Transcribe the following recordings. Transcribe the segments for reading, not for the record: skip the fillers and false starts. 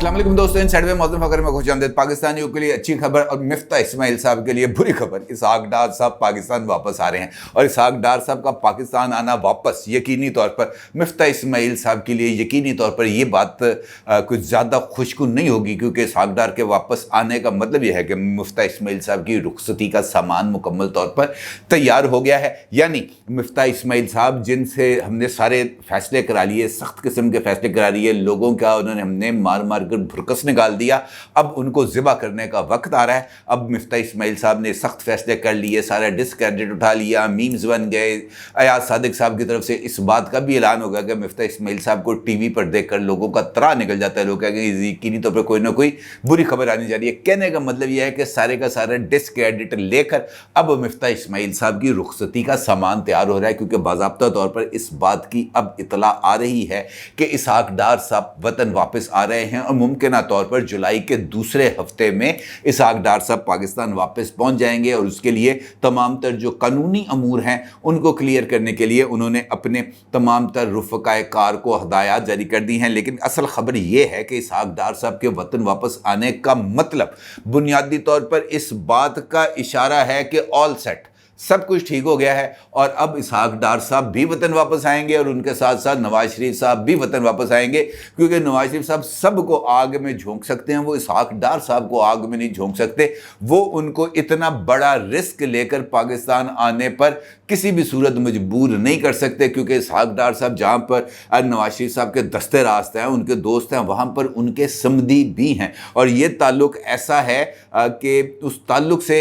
अस्सलाम वालेकुम दोस्तों, इनसाइड में मौजूद खबर में खुशामदीद। पाकिस्तानियों के लिए अच्छी खबर और मिफ्ता इस्माइल साहब के लिए बुरी खबर। इसहाक डार साहब पाकिस्तान वापस आ रहे हैं और इसहाक डार साहब का पाकिस्तान आना वापस यकीनी तौर पर मिफ्ता इस्माइल साहब के लिए यकीनी तौर पर ये बात कुछ ज़्यादा खुशकुन नहीं होगी, क्योंकि इसहाक डार के वापस आने का मतलब यह है कि मिफ्ता इस्माइल साहब की रुखसती का सामान मुकम्मल तौर पर तैयार हो गया है। यानी मिफ्ता इस्माइल साहब जिनसे हमने सारे फैसले करा लिए, सख्त किस्म के फैसले करा लिए, लोगों का उन्होंने हमने मार मार कर भुरकस निकाल दिया, अब उनको ज़िबा करने का वक्त आ रहा है। अब मिफ्ता इस्माइल साहब ने सख्त फैसले कर लिए, सारा डिस्क्रेडिट उठा लिया, मीम्स बन गए। अयाज सादिक साहब की तरफ से इस बात का भी ऐलान होगा कि मिफ्ता इस्माइल साहब को टीवी पर देखकर लोगों का त्राह निकल जाता है। लोग कहेंगे यकीनी तौर पर कोई ना कोई बुरी खबर आने जा रही है। कहने का मतलब यह है कि सारे का सारा डिस्क्रेडिट लेकर अब मिफ्ता इस्माइल साहब की रुखसती का सामान तैयार हो रहा है, क्योंकि बाज़ाब्ता तौर पर इस बात की अब इतला आ रही है कि इसहाक डार साहब वतन वापस आ रहे हैं और मुमकिन तौर पर जुलाई के दूसरे हफ्ते में इसहाक डार साहब पाकिस्तान वापस पहुंच जाएंगे। और उसके लिए तमाम तर जो कानूनी अमूर हैं उनको क्लियर करने के लिए उन्होंने अपने तमाम तर रुफ़क़ाए कार को हदायत जारी कर दी हैं। लेकिन असल खबर यह है कि इसहाक डार साहब के वतन वापस आने का मतलब बुनियादी तौर पर इस बात का इशारा है कि ऑल सेट, सब कुछ ठीक हो गया है और अब इसहाक डार साहब भी वतन वापस आएंगे और उनके साथ साथ नवाज शरीफ साहब भी वतन वापस आएंगे, क्योंकि नवाज शरीफ साहब सबको आग में झोंक सकते हैं, वो इसहाक डार साहब को आग में नहीं झोंक सकते। वो उनको इतना बड़ा रिस्क लेकर पाकिस्तान आने पर किसी भी सूरत मजबूर नहीं कर सकते, क्योंकि इसहाक डार साहब जहाँ पर नवाज शरीफ साहब के दस्ते रास्त हैं, उनके दोस्त हैं, वहाँ पर उनके समधी भी हैं। और ये ताल्लुक़ ऐसा है कि उस ताल्लुक़ से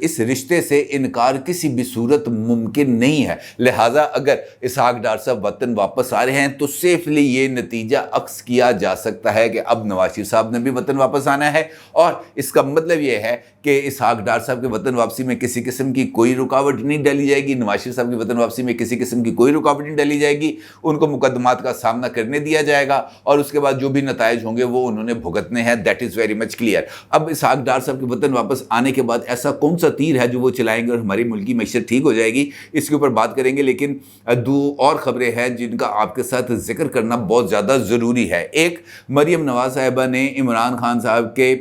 इस रिश्ते से इनकार किसी भी सूरत मुमकिन नहीं है। लिहाजा अगर इसहाक डार साहब वतन वापस आ रहे हैं तो सेफली ये नतीजा अक्स किया जा सकता है कि अब नवाज शरीफ साहब ने भी वतन वापस आना है। और इसका मतलब ये है कि इसहाक डार साहब के वतन वापसी में किसी किस्म की कोई रुकावट नहीं डाली जाएगी, नवाज शरीफ साहब की वतन वापसी में किसी किस्म की कोई रुकावट नहीं डाली जाएगी। उनको मुकदमात का सामना करने दिया जाएगा और उसके बाद जो भी नताइज होंगे वो उन्होंने भुगतने हैं। That is very much clear. अब इसहाक डार साहब के वतन वापस आने के बाद ऐसा कौन सा तीर है जो वो चलाएंगे और हमारी मुल्क की मैशत ठीक हो जाएगी, इसके ऊपर बात करेंगे। लेकिन दो और ख़बरें हैं जिनका आपके साथ जिक्र करना बहुत ज़्यादा ज़रूरी है। एक, मरियम नवाज साहिबा ने इमरान खान साहब के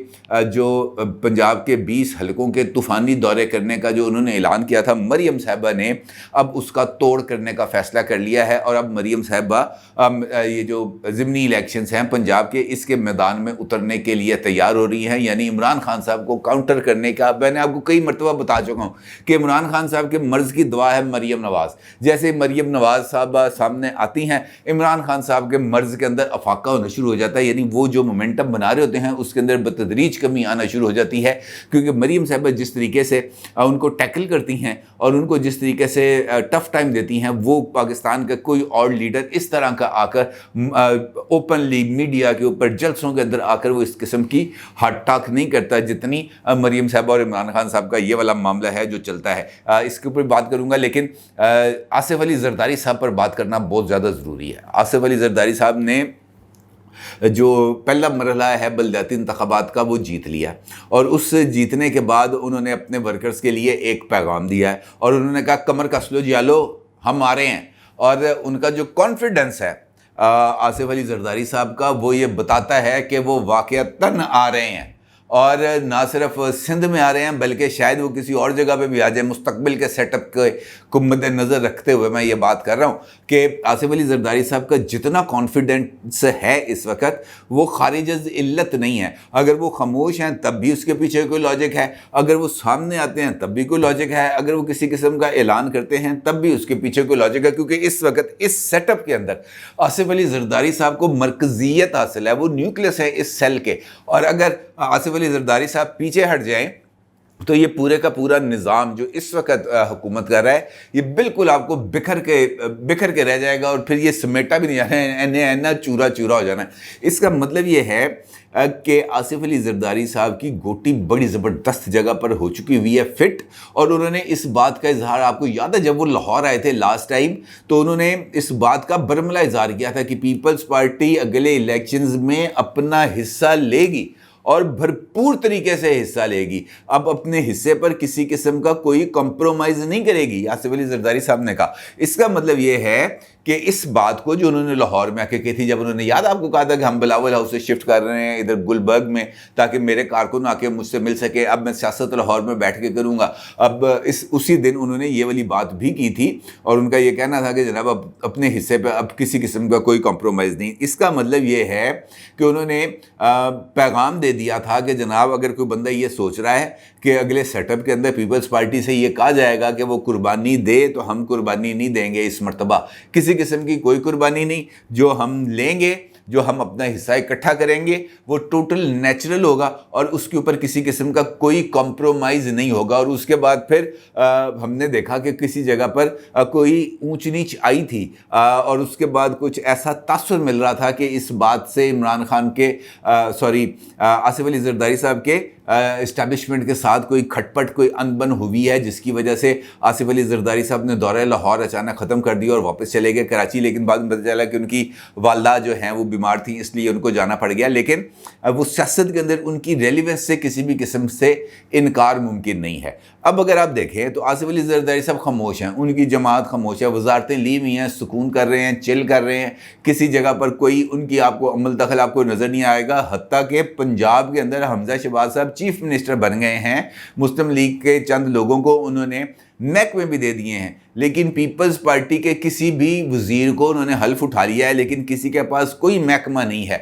जो पंजाब के 20 हलकों के तूफ़ानी दौरे करने का जो उन्होंने ऐलान किया था, मरियम साहिबा ने अब उसका तोड़ करने का फ़ैसला कर लिया है। और अब मरियम साहिबा ये जो ज़िमनी इलेक्शंस हैं पंजाब के, इसके मैदान में उतरने के लिए तैयार हो रही हैं। यानी इमरान खान साहब को काउंटर करने का, मैंने आपको कई मरतबा बता चुका हूँ कि इमरान खान साहब के मर्ज़ की दुआ है मरियम नवाज़। जैसे मरियम नवाज़ साहब सामने आती हैं, इमरान खान साहब के मर्ज़ के अंदर अफाका होना शुरू हो जाता है। यानी वो जो मोमेंटम बना रहे होते हैं उसके अंदर बतदरीज कमी आना शुरू हो जाती है, क्योंकि मरियम साहब जिस तरीके से उनको टैकल करती हैं और उनको जिस तरीके से टफ टाइम देती हैं, वो पाकिस्तान का कोई और लीडर इस तरह का आकर ओपनली मीडिया के ऊपर जलसों के अंदर आकर वो इस किस्म की हार्ट टॉक नहीं करता जितनी मरियम साहब और इमरान खान साहब का ये वाला मामला है जो चलता है। इसके ऊपर बात करूंगा, लेकिन आसिफ अली जरदारी साहब पर बात करना बहुत ज़्यादा ज़रूरी है। आसिफ अली जरदारी साहब ने जो पहला मरहला है बलदियाती इंतखाबात का वो जीत लिया और उस जीतने के बाद उन्होंने अपने वर्कर्स के लिए एक पैगाम दिया है और उन्होंने कहा कमर कस लो जियालो, हम आ रहे हैं। और उनका जो कॉन्फिडेंस है आसिफ अली जरदारी साहब का, वो ये बताता है कि वो वाक़तन आ रहे हैं और ना सिर्फ सिंध में आ रहे हैं बल्कि शायद वो किसी और जगह पे भी आ जाए। मुस्तकबिल के सेटअप को मद्देनज़र रखते हुए मैं ये बात कर रहा हूँ कि आसिफ अली जरदारी साहब का जितना कॉन्फिडेंस है इस वक्त वो खारिज इल्लत नहीं है। अगर वो खामोश हैं तब भी उसके पीछे कोई लॉजिक है, अगर वो सामने आते हैं तब भी कोई लॉजिक है, अगर वो किसी किस्म का ऐलान करते हैं तब भी उसके पीछे कोई लॉजिक है, क्योंकि इस वक्त इस सेटअप के अंदर आसिफ अली जरदारी साहब को मरकज़ियत हासिल है, वो न्यूक्लियस है इस सेल के। और अगर आसिफ अली जरदारी साहब पीछे हट जाएं तो ये पूरे का पूरा निज़ाम जो इस वक्त हुकूमत कर रहा है ये बिल्कुल आपको बिखर के रह जाएगा और फिर ये समेटा भी नहीं जाना है, ऐना चूरा चूरा हो जाना है। इसका मतलब ये है कि आसिफ अली जरदारी साहब की गोटी बड़ी ज़बरदस्त जगह पर हो चुकी हुई है फिट। और उन्होंने इस बात का इजहार, आपको याद है जब वो लाहौर आए थे लास्ट टाइम, तो उन्होंने इस बात का बरमला इजहार किया था कि पीपल्स पार्टी अगले इलेक्शंस में अपना हिस्सा लेगी اور بھرپور طریقے سے حصہ لے گی. اب اپنے حصے پر کسی قسم کا کوئی کمپرومائز نہیں کرے گی, آصف علی زرداری صاحب نے کہا. اس کا مطلب یہ ہے کہ اس بات کو جو انہوں نے لاہور میں آ کے کہی تھی, جب انہوں نے یاد آپ کو کہا تھا کہ ہم بلاول ہاؤس سے شفٹ کر رہے ہیں ادھر گلبرگ میں تاکہ میرے کارکن آ کے مجھ سے مل سکے, اب میں سیاست لاہور میں بیٹھ کے کروں گا. اب اسی دن انہوں نے یہ والی بات بھی کی تھی اور ان کا یہ کہنا تھا کہ جناب اب اپنے حصے پہ اب کسی قسم کا کوئی کمپرومائز نہیں. اس کا مطلب یہ ہے کہ انہوں نے پیغام دے دیا تھا کہ جناب اگر کوئی بندہ یہ سوچ رہا ہے کہ اگلے سیٹ اپ کے اندر پیپلز پارٹی سے یہ کہا جائے گا کہ وہ قربانی دے تو ہم قربانی نہیں دیں گے. اس مرتبہ کسی قسم کی کوئی قربانی نہیں. جو ہم لیں گے, جو ہم اپنا حصہ اکٹھا کریں گے وہ ٹوٹل نیچرل ہوگا اور اس کے اوپر کسی قسم کا کوئی کمپرومائز نہیں ہوگا. اور اس کے بعد پھر ہم نے دیکھا کہ کسی جگہ پر کوئی اونچ نیچ آئی تھی اور اس کے بعد کچھ ایسا تاثر مل رہا تھا کہ اس بات سے عمران خان کے آصف علی زرداری صاحب کے اسٹیبلشمنٹ کے ساتھ کوئی کھٹپٹ, کوئی انبن ہوئی ہے, جس کی وجہ سے آصف علی زرداری صاحب نے دورہ لاہور اچانک ختم کر دیا اور واپس چلے گئے کراچی. لیکن بعد میں پتہ چلا کہ ان کی والدہ جو ہیں وہ بیمار تھیں, اس لیے ان کو جانا پڑ گیا. لیکن وہ سیاست کے اندر ان کی ریلیونس سے کسی بھی قسم سے انکار ممکن نہیں ہے. اب اگر آپ دیکھیں تو آصف علی زرداری صاحب خاموش ہیں, ان کی جماعت خاموش ہے, وزارتیں لی ہوئی ہیں, سکون کر رہے ہیں, چل کر رہے ہیں. کسی جگہ پر کوئی ان کی آپ کو عمل دخل آپ کو نظر نہیں آئے گا. حتیٰ کہ پنجاب کے اندر حمزہ شہباز صاحب چیف منسٹر بن گئے ہیں, مسلم لیگ کے چند لوگوں کو انہوں نے محکمے بھی دے دیے ہیں, لیکن پیپلز پارٹی کے کسی بھی وزیر کو انہوں نے حلف اٹھا لیا ہے, لیکن کسی کے پاس کوئی محکمہ نہیں ہے.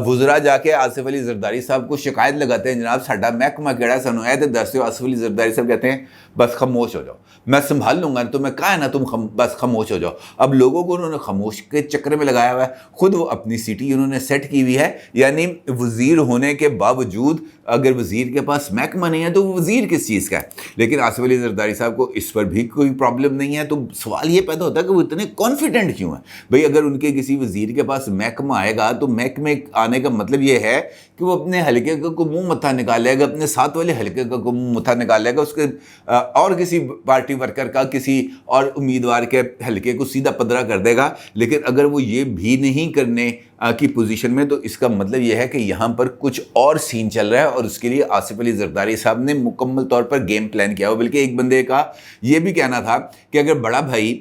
وزراء جا کے آصف علی زرداری صاحب کو شکایت لگاتے ہیں, جناب ساڈا محکمہ کیڑا سانو اے تے دس دیو. آصف علی زرداری صاحب کہتے ہیں بس خاموش ہو جاؤ, میں سنبھال لوں گا, تو میں کہا ہے نا تم بس خاموش ہو جاؤ. اب لوگوں کو انہوں نے خاموش کے چکر میں لگایا ہوا ہے, خود وہ اپنی سیٹی انہوں نے سیٹ کی ہوئی ہے. یعنی وزیر ہونے کے باوجود اگر وزیر کے پاس محکمہ نہیں ہے تو وہ وزیر کس چیز کا ہے. لیکن آصف علی زرداری صاحب کو اس پر بھی کوئی پرابلم نہیں ہے. تو سوال یہ پیدا ہوتا ہے کہ وہ اتنے کانفیڈنٹ کیوں ہیں. بھئی اگر ان کے کسی وزیر کے پاس محکمہ آئے گا تو محکمے آنے کا مطلب یہ ہے کہ وہ اپنے حلقے کا کو منہ متھا نکالے گا, اپنے ساتھ والے حلقے کا کو منہ متھا نکالے گا, اس کے اور کسی پارٹی ورکر کا کسی اور امیدوار کے حلقے کو سیدھا پدرا کر دے گا. لیکن اگر وہ یہ بھی نہیں کرنے کی پوزیشن میں تو اس کا مطلب یہ ہے کہ یہاں پر کچھ اور سین چل رہا ہے, اور اس کے لیے آصف علی زرداری صاحب نے مکمل طور پر گیم پلان کیا ہو. بلکہ ایک بندے کا یہ بھی کہنا تھا کہ اگر بڑا بھائی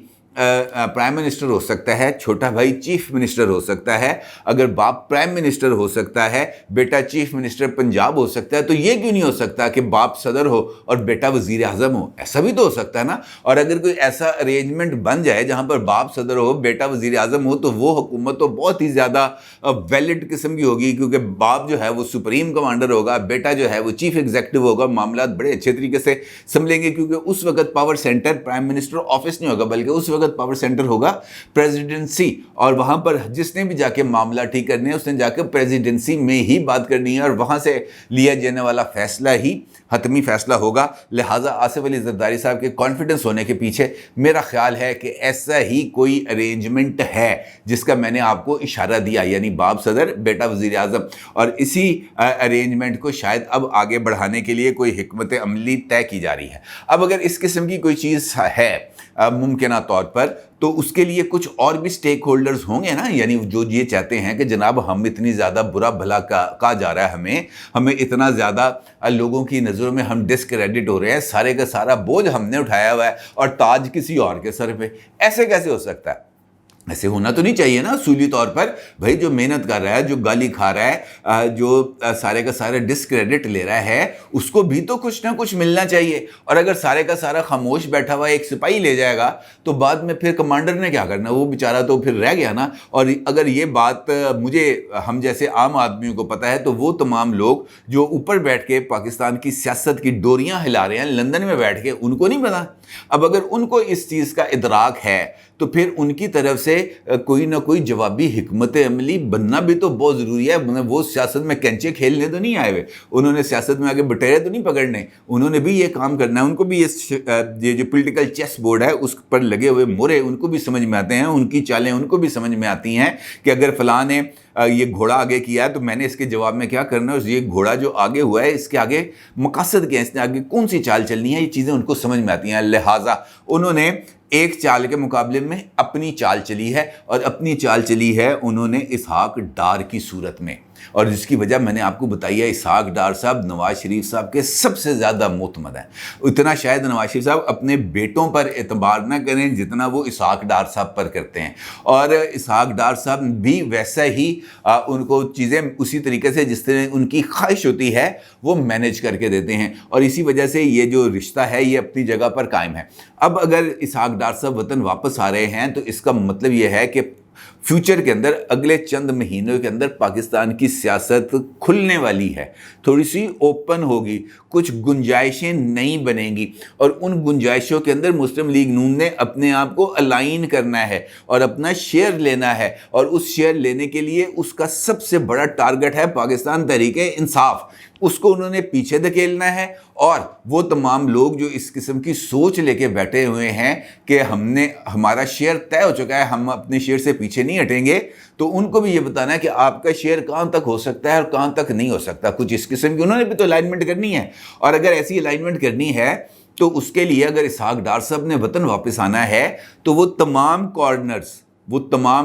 پرائم منسٹر ہو سکتا ہے, چھوٹا بھائی چیف منسٹر ہو سکتا ہے, اگر باپ پرائم منسٹر ہو سکتا ہے, بیٹا چیف منسٹر پنجاب ہو سکتا ہے, تو یہ کیوں نہیں ہو سکتا کہ باپ صدر ہو اور بیٹا وزیر اعظم ہو؟ ایسا بھی تو ہو سکتا ہے نا. اور اگر کوئی ایسا ارینجمنٹ بن جائے جہاں پر باپ صدر ہو, بیٹا وزیر اعظم ہو, تو وہ حکومت تو بہت ہی زیادہ ویلڈ قسم کی ہوگی, کیونکہ باپ جو ہے وہ سپریم کمانڈر ہوگا, بیٹا جو ہے وہ چیف ایگزیکٹو ہوگا. معاملات بڑے اچھے طریقے سے سنبھلیں گے, کیونکہ اس وقت power centre prime minister office نہیں ہوگا, بلکہ اس وقت پاور سینٹر ہوگا پریزیڈنسی. اور وہاں پر جس نے بھی جا کے معاملہ ٹھیک کرنے ہیں اس نے جا کے پریزیڈنسی میں ہی بات کرنی ہے, اور وہاں سے لیا جانے والا فیصلہ ہی حتمی فیصلہ ہوگا. لہٰذا آصف علی زرداری صاحب کے کانفیڈنس ہونے کے پیچھے میرا خیال ہے کہ ایسا ہی کوئی ارینجمنٹ ہے جس کا میں نے آپ کو اشارہ دیا, یعنی باپ صدر بیٹا وزیر اعظم. اور اسی ارینجمنٹ کو شاید اب آگے بڑھانے کے لیے کوئی حکمت عملی طے کی جا رہی ہے. اب اگر اس قسم کی کوئی چیز ہے ممکنہ طور پر, تو اس کے لیے کچھ اور بھی سٹیک ہولڈرز ہوں گے نا, یعنی جو یہ چاہتے ہیں کہ جناب ہم اتنی زیادہ برا بھلا کہا جا رہا ہے, ہمیں اتنا زیادہ لوگوں کی نظروں میں ہم ڈسکریڈٹ ہو رہے ہیں, سارے کا سارا بوجھ ہم نے اٹھایا ہوا ہے اور تاج کسی اور کے سر پہ. ایسے کیسے ہو سکتا ہے؟ ایسے ہونا تو نہیں چاہیے نا اصولی طور پر. بھائی جو محنت کر رہا ہے, جو گالی کھا رہا ہے, جو سارے کا سارا ڈسکریڈٹ لے رہا ہے, اس کو بھی تو کچھ نہ کچھ ملنا چاہیے. اور اگر سارے کا سارا خاموش بیٹھا ہوا ایک سپاہی لے جائے گا تو بعد میں پھر کمانڈر نے کیا کرنا؟ وہ بیچارہ تو پھر رہ گیا نا. اور اگر یہ بات ہم جیسے عام آدمیوں کو پتہ ہے, تو وہ تمام لوگ جو اوپر بیٹھ کے پاکستان کی سیاست کی ڈوریاں ہلا رہے ہیں لندن میں بیٹھ کے, ان کو نہیں پتا. اب اگر ان کو اس چیز کا ادراک ہے تو پھر ان کی طرف سے کوئی نہ کوئی جوابی حکمت عملی بننا بھی تو بہت ضروری ہے. وہ سیاست میں کینچے کھیلنے تو نہیں آئے ہوئے, انہوں نے سیاست میں آگے بٹیرے تو نہیں پکڑنے, انہوں نے بھی یہ کام کرنا ہے. ان کو بھی یہ جو پولیٹیکل چیس بورڈ ہے اس پر لگے ہوئے مورے ان کو بھی سمجھ میں آتے ہیں, ان کی چالیں ان کو بھی سمجھ میں آتی ہیں کہ اگر فلاں نے یہ گھوڑا آگے کیا ہے تو میں نے اس کے جواب میں کیا کرنا ہے. یہ گھوڑا جو آگے ہوا ہے اس کے آگے مقاصد کیا ہے, اس نے آگے کون سی چال چلنی ہے, یہ چیزیں ان کو سمجھ میں آتی ہیں. لہٰذا انہوں نے ایک چال کے مقابلے میں اپنی چال چلی ہے, اور اپنی چال چلی ہے انہوں نے اسحاق ڈار کی صورت میں. اور जिसकी वजह मैंने आपको बताई है, इसहाक डार साहब नवाज शरीफ साहब के सबसे ज़्यादा मुतमद हैं। इतना शायद नवाज शरीफ साहब अपने बेटों पर एतबार न करें जितना वो इसहाक डार साहब पर करते हैं, और इसहाक डार साहब भी वैसा ही उनको चीज़ें उसी तरीके से जिस तरह उनकी ख्वाहिश होती है वो मैनेज करके देते हैं, और इसी वजह से ये जो रिश्ता है ये अपनी जगह पर कायम है। अब अगर इसहाक डार साहब वतन वापस आ रहे हैं तो इसका मतलब ये है कि फ्यूचर के अंदर अगले चंद महीनों के अंदर पाकिस्तान की सियासत खुलने वाली है, थोड़ी सी ओपन होगी, कुछ गुंजाइशें नई बनेंगी, और उन गुंजाइशों के अंदर मुस्लिम लीग नून ने अपने आप को अलाइन करना है और अपना शेयर लेना है, और उस शेयर लेने के लिए उसका सबसे बड़ा टारगेट है पाकिस्तान तहरीक-ए-इंसाफ। उसको उन्होंने पीछे धकेलना है, और वो तमाम लोग जो इस किस्म की सोच लेके बैठे हुए हैं कि हमारा शेयर तय हो चुका है, हम अपने शेयर से पीछे नहीं हटेंगे, तो उनको भी ये बताना है कि आपका शेयर कहाँ तक हो सकता है और कहाँ तक नहीं हो सकता। कुछ इस किस्म की उन्होंने भी तो अलाइनमेंट करनी है, और अगर ऐसी अलाइनमेंट करनी है तो उसके लिए अगर इसहाक डार साहब ने वतन वापस आना है तो वो तमाम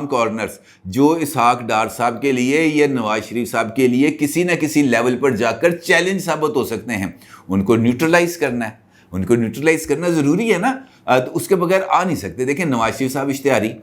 कॉर्नर्स जो इसहाक डार साहब के लिए या नवाज शरीफ साहब के लिए किसी न किसी लेवल पर जाकर चैलेंज साबित हो सकते हैं, उनको न्यूट्रलाइज करना है। उनको न्यूट्रलाइज करना ज़रूरी है ना, तो उसके बगैर आ नहीं सकते। देखें, नवाज शरीफ साहब इश्तिहारी,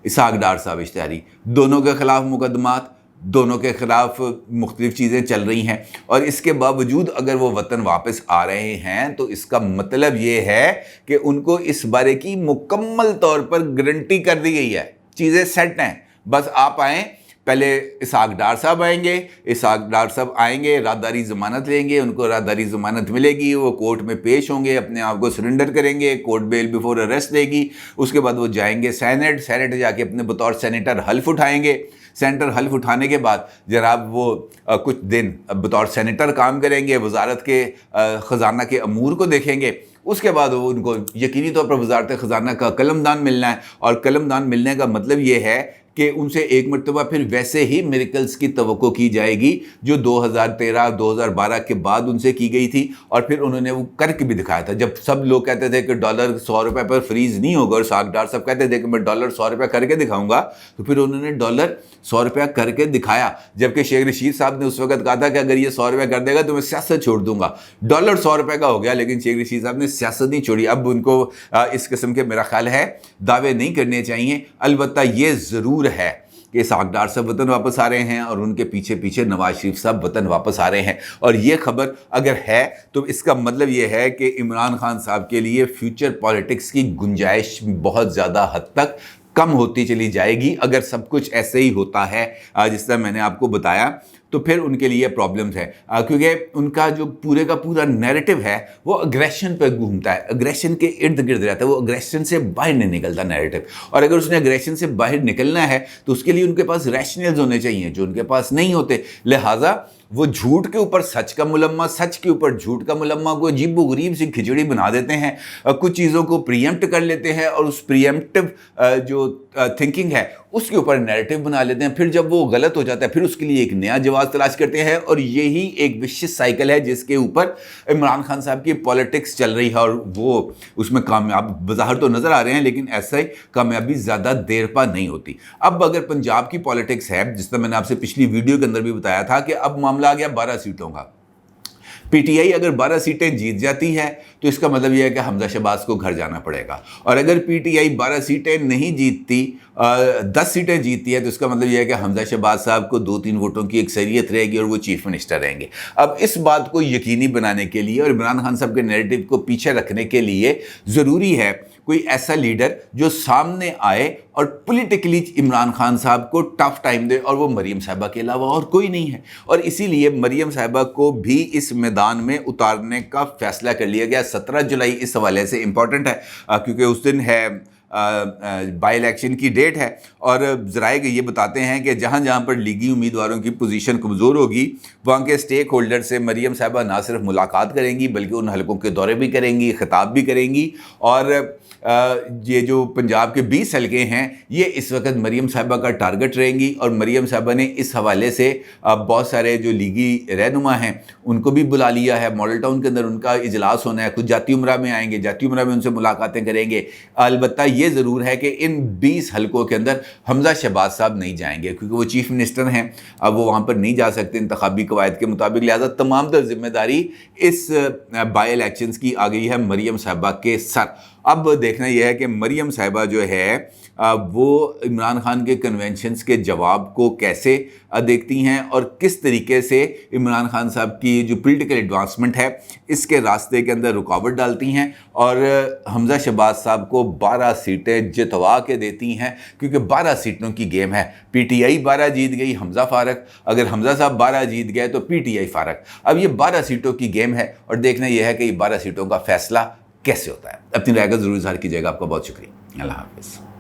इसहाक डार साहब इश्तिहारी, दोनों के ख़िलाफ़ मुकदमात, दोनों के ख़िलाफ़ मुख्तलिफ़ चीज़ें चल रही हैं, और इसके बावजूद अगर वो वतन वापस आ रहे हैं तो इसका मतलब ये है कि उनको इस बारे की मुकम्मल तौर पर गारंटी कर दी गई है, चीज़ें सेट हैं, बस आप आएँ। पहले इसहाक डार साहब आएंगे, इसहाक डार साहब आएंगे, राहदारी ज़मानत लेंगे, उनको राहदारी ज़मानत मिलेगी, वो कोर्ट में पेश होंगे, अपने आप को सरेंडर करेंगे, कोर्ट बेल बिफोर अरेस्ट देगी, उसके बाद वो जाएंगे सेनेट जाके अपने बतौर सेनेटर हल्फ उठाएंगे। सेनेटर हल्फ उठाने के बाद जनाब वो कुछ दिन बतौर सेनेटर काम करेंगे, वजारत के ख़जाना के अमूर को देखेंगे, उसके बाद वो उनको यकीनी तौर पर वजारत ख़जाना का कलमदान मिलना है, और कलमदान मिलने का मतलब ये है कि उनसे एक मरतबा फिर वैसे ही मिरेकल्स की तवक्को की जाएगी जो 2013-2012 के बाद उनसे की गई थी, और फिर उन्होंने वो करके भी दिखाया था। जब सब लोग कहते थे कि डॉलर 100 रुपये पर फ्रीज़ नहीं होगा, और इसहाक डार साहब कहते थे कि मैं डॉलर 100 रुपये करके दिखाऊंगा, तो फिर उन्होंने डॉलर 100 रुपया करके दिखाया। जबकि शेख रशीद साहब ने उस वक्त कहा था कि अगर ये 100 रुपये कर देगा तो मैं सियासत छोड़ दूंगा। डॉलर 100 रुपये का हो गया, लेकिन शेख रशीद साहब ने सियासत नहीं छोड़ी। अब उनको इस किस्म के मेरा ख्याल है दावे नहीं करने चाहिए। अलबत्ता ये ज़रूर है कि इसहाक डार साहब वतन वापस आ रहे हैं, और उनके पीछे पीछे नवाज शरीफ साहब वतन वापस आ रहे हैं, और ये खबर अगर है तो इसका मतलब ये है कि इमरान खान साहब के लिए फ्यूचर पॉलिटिक्स की गुंजाइश बहुत ज़्यादा हद तक कम होती चली जाएगी। अगर सब कुछ ऐसे ही होता है जिस तरह मैंने आपको बताया, तो फिर उनके लिए प्रॉब्लम्स है, क्योंकि उनका जो पूरे का पूरा नैरेटिव है वो अग्रेशन पर घूमता है, अग्रेशन के इर्द गिर्द रहता है, वो अग्रेशन से बाहर नहीं निकलता नैरेटिव। और अगर उसने अग्रेशन से बाहर निकलना है तो उसके लिए उनके पास रैशनल्स होने चाहिए जो उनके पास नहीं होते। लिहाजा वो झूठ के ऊपर सच का मुलम्मा, सच के ऊपर झूठ का मुलम्मा को अजीब व गरीब सी खिचड़ी बना देते हैं, कुछ चीज़ों को प्रीएम्प्ट कर लेते हैं, और उस प्रीएम्प्टिव जो थिंकिंग है उसके ऊपर नैरेटिव बना लेते हैं। फिर जब वो गलत हो जाता है फिर उसके लिए एक नया जवाब तलाश करते हैं, और यही एक विशिष्ट साइकिल है जिसके ऊपर इमरान खान साहब की पॉलिटिक्स चल रही है, और वो उसमें कामयाब बज़ाहिर तो नज़र आ रहे हैं, लेकिन ऐसे कामयाबी ज़्यादा देर पा नहीं होती। अब अगर पंजाब की पॉलिटिक्स है, जिस तरह मैंने आपसे पिछली वीडियो के अंदर भी बताया था कि अब मामला आ गया 12 सीटों का। पीटीआई अगर 12 सीटें जीत जाती है तो इसका मतलब यह है कि हमजा शहबाज को घर जाना पड़ेगा, और अगर पीटीआई 12 सीटें नहीं जीतती, 10 सीटें जीतती है, तो इसका मतलब यह है कि हमजा शहबाज साहब को 2-3 वोटों की अक्सरियत रहेगी और वो चीफ मिनिस्टर रहेंगे। अब इस बात को यकीनी बनाने के लिए और इमरान खान साहब के नैरेटिव को पीछे रखने के लिए ज़रूरी है कोई ऐसा लीडर जो सामने आए और पॉलिटिकली इमरान खान साहब को टफ टाइम दे, और वो मरीम साहिबा के अलावा और कोई नहीं है। और इसीलिए मरीम साहिबा को भी इस मैदान में उतारने का फैसला कर लिया गया। 17 जुलाई इस हवाले से इम्पॉर्टेंट है, क्योंकि उस दिन है बाई इलेक्शन की डेट है, और ज़राए ये बताते हैं कि जहाँ जहाँ पर लीगी उम्मीदवारों की पोजीशन कमज़ोर होगी वहाँ के स्टेक होल्डर से मरीम साहिबा ना सिर्फ मुलाकात करेंगी बल्कि उन हलकों के दौरे भी करेंगी, खिताब भी करेंगी, और یہ جو پنجاب کے 20 حلقے ہیں یہ اس وقت مریم صاحبہ کا ٹارگٹ رہیں گی، اور مریم صاحبہ نے اس حوالے سے بہت سارے جو لیگی رہنما ہیں ان کو بھی بلا لیا ہے۔ ماڈل ٹاؤن کے اندر ان کا اجلاس ہونا ہے، خود جاتی عمرہ میں آئیں گے، جاتی عمرہ میں ان سے ملاقاتیں کریں گے۔ البتہ یہ ضرور ہے کہ ان 20 حلقوں کے اندر حمزہ شہباز صاحب نہیں جائیں گے، کیونکہ وہ چیف منسٹر ہیں، اب وہ وہاں پر نہیں جا سکتے انتخابی قواعد کے مطابق، لہذا تمام تر ذمہ داری اس بائی الیکشنز کی آ گئی ہے مریم صاحبہ کے سر۔ اب دیکھنا یہ ہے کہ مریم صاحبہ جو ہے وہ عمران خان کے کنونشنز کے جواب کو کیسے دیکھتی ہیں، اور کس طریقے سے عمران خان صاحب کی جو پولیٹیکل ایڈوانسمنٹ ہے اس کے راستے کے اندر رکاوٹ ڈالتی ہیں، اور حمزہ شہباز صاحب کو 12 سیٹیں جتوا کے دیتی ہیں، کیونکہ 12 سیٹوں کی گیم ہے۔ پی ٹی آئی 12 جیت گئی، حمزہ فارغ، اگر حمزہ صاحب 12 جیت گئے تو پی ٹی آئی فارغ۔ اب یہ 12 سیٹوں کی گیم ہے، اور دیکھنا یہ ہے کہ یہ 12 سیٹوں کا فیصلہ کیسے ہوتا ہے۔ اپنی رائے کا ضرور اظہار کیجیے گا۔ آپ کا بہت شکریہ۔ اللہ حافظ۔